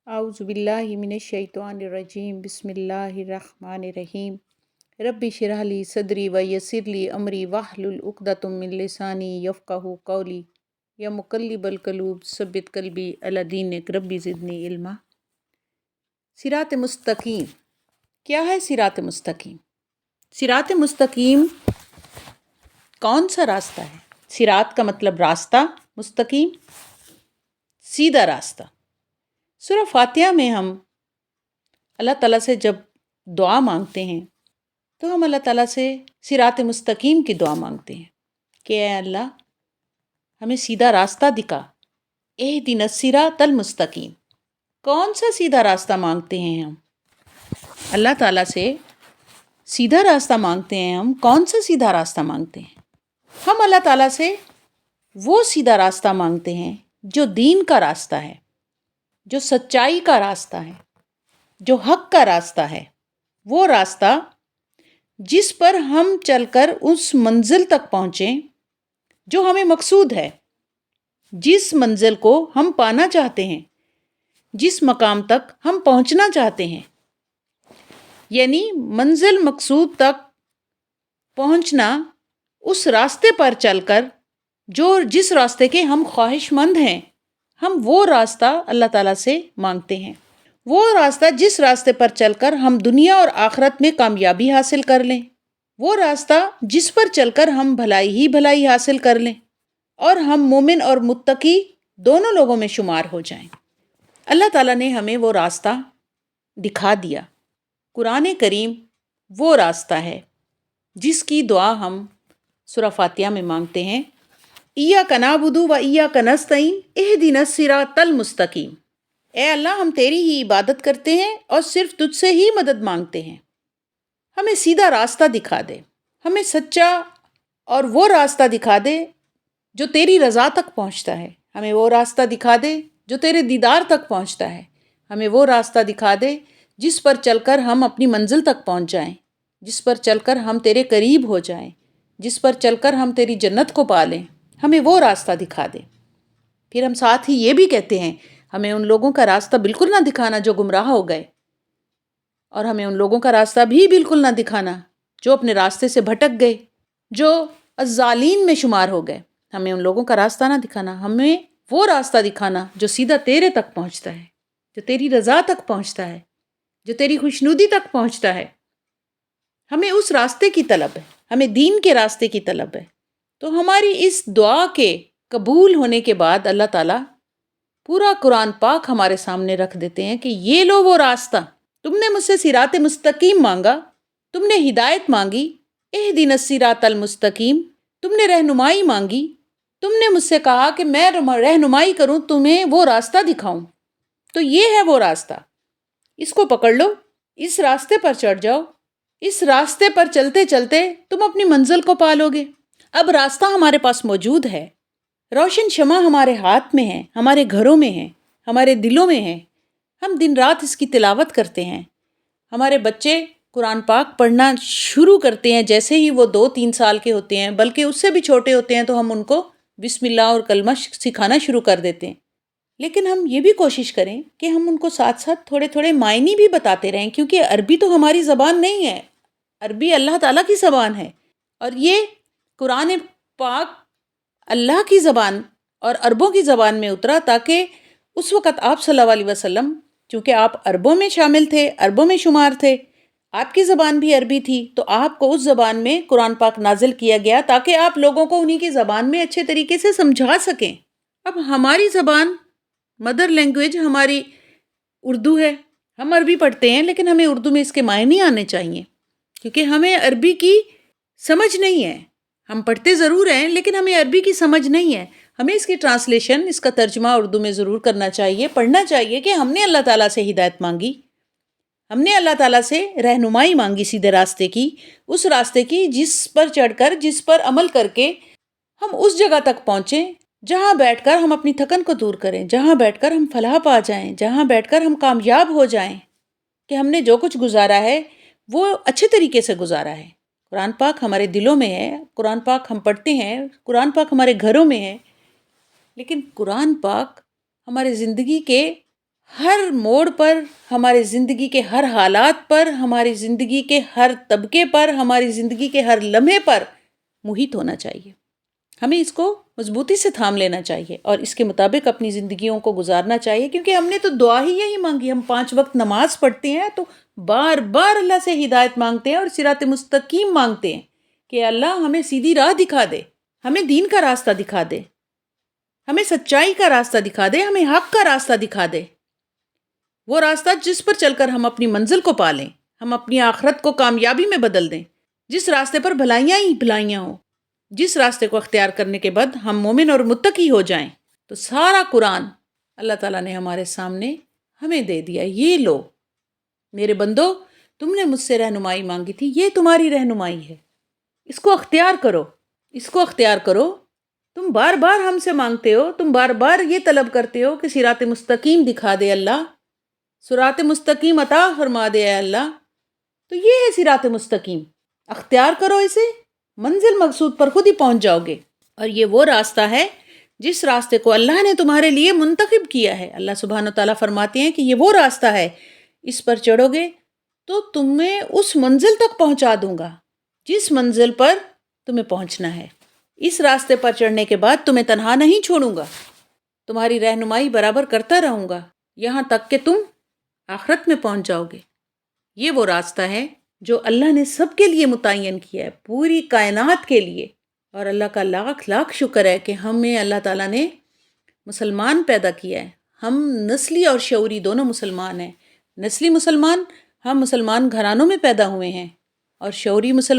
اعوذ باللہ من الشیطان الرجیم بسم اللہ الرحمن الرحیم رب اشرح لی صدری ویسر لی امری واحلل عقدۃ من لسانی یفقہوا قولی یا مقلب القلوب ثبت قلبی علی دینک رب زدنی علما۔ صراط مستقیم کیا ہے؟ صراط مستقیم، صراط مستقیم کون سا راستہ ہے؟ صراط کا مطلب راستہ، مستقیم سیدھا راستہ۔ سورہ فاتحہ میں ہم اللہ تعالیٰ سے جب دعا مانگتے ہیں تو ہم اللہ تعالیٰ سے صراط مستقیم کی دعا مانگتے ہیں کہ اے اللہ ہمیں سیدھا راستہ دکھا، اہدنا الصراط المستقیم۔ کون سا سیدھا راستہ مانگتے ہیں ہم؟ اللہ تعالیٰ سے سیدھا راستہ مانگتے ہیں ہم۔ کون سا سیدھا راستہ مانگتے ہیں؟ ہم اللہ تعالیٰ سے وہ سیدھا راستہ مانگتے ہیں جو دین کا راستہ ہے، جو سچائی کا راستہ ہے، جو حق کا راستہ ہے، وہ راستہ جس پر ہم چل کر اس منزل تک پہنچیں جو ہمیں مقصود ہے، جس منزل کو ہم پانا چاہتے ہیں، جس مقام تک ہم پہنچنا چاہتے ہیں، یعنی منزل مقصود تک پہنچنا اس راستے پر چل کر جس راستے کے ہم خواہش مند ہیں، ہم وہ راستہ اللہ تعالیٰ سے مانگتے ہیں۔ وہ راستہ جس راستے پر چل کر ہم دنیا اور آخرت میں کامیابی حاصل کر لیں، وہ راستہ جس پر چل کر ہم بھلائی ہی بھلائی حاصل کر لیں اور ہم مومن اور متقی دونوں لوگوں میں شمار ہو جائیں۔ اللہ تعالیٰ نے ہمیں وہ راستہ دکھا دیا۔ قرآن کریم وہ راستہ ہے جس کی دعا ہم سورہ فاتحہ میں مانگتے ہیں، ایاک نعبد و ایاک نستعین اہدنا الصراط المستقیم۔ اے اللہ ہم تیری ہی عبادت کرتے ہیں اور صرف تجھ سے ہی مدد مانگتے ہیں، ہمیں سیدھا راستہ دکھا دے، ہمیں سچا اور وہ راستہ دکھا دے جو تیری رضا تک پہنچتا ہے، ہمیں وہ راستہ دکھا دے جو تیرے دیدار تک پہنچتا ہے، ہمیں وہ راستہ دکھا دے جس پر چل کر ہم اپنی منزل تک پہنچ جائیں، جس پر چل کر ہم تیرے قریب ہو جائیں، جس پر چل کر ہم تیری جنت کو پالیں، ہمیں وہ راستہ دکھا دے۔ پھر ہم ساتھ ہی یہ بھی کہتے ہیں ہمیں ان لوگوں کا راستہ بالکل نہ دکھانا جو گمراہ ہو گئے، اور ہمیں ان لوگوں کا راستہ بھی بالکل نہ دکھانا جو اپنے راستے سے بھٹک گئے، جو الضالین میں شمار ہو گئے۔ ہمیں ان لوگوں کا راستہ نہ دکھانا، ہمیں وہ راستہ دکھانا جو سیدھا تیرے تک پہنچتا ہے، جو تیری رضا تک پہنچتا ہے، جو تیری خوشنودی تک پہنچتا ہے۔ ہمیں اس راستے کی طلب ہے، ہمیں دین کے راستے کی طلب ہے۔ تو ہماری اس دعا کے قبول ہونے کے بعد اللہ تعالیٰ پورا قرآن پاک ہمارے سامنے رکھ دیتے ہیں کہ یہ لو وہ راستہ، تم نے مجھ سے صراط مستقیم مانگا، تم نے ہدایت مانگی، اہدنا الصراط المستقیم، تم نے رہنمائی مانگی، تم نے مجھ سے کہا کہ میں رہنمائی کروں، تمہیں وہ راستہ دکھاؤں، تو یہ ہے وہ راستہ، اس کو پکڑ لو، اس راستے پر چڑھ جاؤ، اس راستے پر چلتے چلتے تم اپنی منزل کو پالو گے۔ اب راستہ ہمارے پاس موجود ہے، روشن شمع ہمارے ہاتھ میں ہے، ہمارے گھروں میں ہے، ہمارے دلوں میں ہے، ہم دن رات اس کی تلاوت کرتے ہیں۔ ہمارے بچے قرآن پاک پڑھنا شروع کرتے ہیں جیسے ہی وہ 2-3 سال کے ہوتے ہیں، بلکہ اس سے بھی چھوٹے ہوتے ہیں تو ہم ان کو بسم اللہ اور کلمہ سکھانا شروع کر دیتے ہیں۔ لیکن ہم یہ بھی کوشش کریں کہ ہم ان کو ساتھ ساتھ تھوڑے تھوڑے معنی بھی بتاتے رہیں، کیونکہ عربی تو ہماری زبان نہیں ہے، عربی اللہ تعالیٰ کی زبان ہے، اور یہ قرآن پاک اللہ کی زبان اور عربوں کی زبان میں اترا تاکہ اس وقت آپ صلی اللہ علیہ وسلم، چونکہ آپ عربوں میں شامل تھے، عربوں میں شمار تھے، آپ کی زبان بھی عربی تھی، تو آپ کو اس زبان میں قرآن پاک نازل کیا گیا تاکہ آپ لوگوں کو انہی کی زبان میں اچھے طریقے سے سمجھا سکیں۔ اب ہماری زبان، مدر لینگویج ہماری اردو ہے، ہم عربی پڑھتے ہیں لیکن ہمیں اردو میں اس کے معنی آنے چاہیے، کیونکہ ہمیں عربی کی سمجھ نہیں ہے، ہم پڑھتے ضرور ہیں لیکن ہمیں عربی کی سمجھ نہیں ہے، ہمیں اس کی ٹرانسلیشن، اس کا ترجمہ اردو میں ضرور کرنا چاہیے، پڑھنا چاہیے کہ ہم نے اللہ تعالیٰ سے ہدایت مانگی، ہم نے اللہ تعالیٰ سے رہنمائی مانگی سیدھے راستے کی، اس راستے کی جس پر چڑھ کر، جس پر عمل کر کے ہم اس جگہ تک پہنچیں جہاں بیٹھ کر ہم اپنی تھکن کو دور کریں، جہاں بیٹھ کر ہم فلاح پا جائیں، جہاں بیٹھ کر ہم کامیاب ہو جائیں کہ ہم نے جو کچھ گزارا ہے وہ اچھے طریقے سے گزارا ہے۔ قرآن پاک ہمارے دلوں میں ہے، قرآن پاک ہم پڑھتے ہیں، قرآن پاک ہمارے گھروں میں ہے، لیکن قرآن پاک ہمارے زندگی کے ہر موڑ پر، ہمارے زندگی کے ہر حالات پر، ہماری زندگی کے ہر طبقے پر، ہماری زندگی کے ہر لمحے پر محیط ہونا چاہیے۔ ہمیں اس کو مضبوطی سے تھام لینا چاہیے اور اس کے مطابق اپنی زندگیوں کو گزارنا چاہیے، کیونکہ ہم نے تو دعا ہی یہی مانگی۔ ہم 5 وقت نماز پڑھتے ہیں تو بار بار اللہ سے ہدایت مانگتے ہیں اور صراط مستقیم مانگتے ہیں کہ اللہ ہمیں سیدھی راہ دکھا دے، ہمیں دین کا راستہ دکھا دے، ہمیں سچائی کا راستہ دکھا دے، ہمیں حق کا راستہ دکھا دے، وہ راستہ جس پر چل کر ہم اپنی منزل کو پالیں، ہم اپنی آخرت کو کامیابی میں بدل دیں، جس راستے پر بھلائیاں ہی بھلائیاں ہوں، جس راستے کو اختیار کرنے کے بعد ہم مومن اور متقی ہو جائیں۔ تو سارا قرآن اللہ تعالیٰ نے ہمارے سامنے ہمیں دے دیا، یہ لو میرے بندو، تم نے مجھ سے رہنمائی مانگی تھی، یہ تمہاری رہنمائی ہے، اس کو اختیار کرو، اس کو اختیار کرو۔ تم بار بار ہم سے مانگتے ہو، تم بار بار یہ طلب کرتے ہو کہ صراط مستقیم دکھا دے اللہ، صراط مستقیم عطا فرما دے اے اللہ، تو یہ ہے صراط مستقیم، اختیار کرو اسے، منزل مقصود پر خود ہی پہنچ جاؤ گے۔ اور یہ وہ راستہ ہے جس راستے کو اللہ نے تمہارے لیے منتخب کیا ہے۔ اللہ سبحانہ وتعالیٰ فرماتے ہیں کہ یہ وہ راستہ ہے، اس پر چڑھو گے تو تمہیں اس منزل تک پہنچا دوں گا جس منزل پر تمہیں پہنچنا ہے۔ اس راستے پر چڑھنے کے بعد تمہیں تنہا نہیں چھوڑوں گا، تمہاری رہنمائی برابر کرتا رہوں گا یہاں تک کہ تم آخرت میں پہنچ جاؤ گے۔ یہ وہ راستہ ہے جو اللہ نے سب کے لیے متعین کیا ہے، پوری کائنات کے لیے۔ اور اللہ کا لاکھ لاکھ شکر ہے کہ ہمیں اللہ تعالیٰ نے مسلمان پیدا کیا ہے۔ ہم نسلی اور شعوری دونوں مسلمان ہیں۔ نسلی مسلمان، ہم مسلمان گھرانوں میں پیدا ہوئے ہیں، اور شعوری مسلمان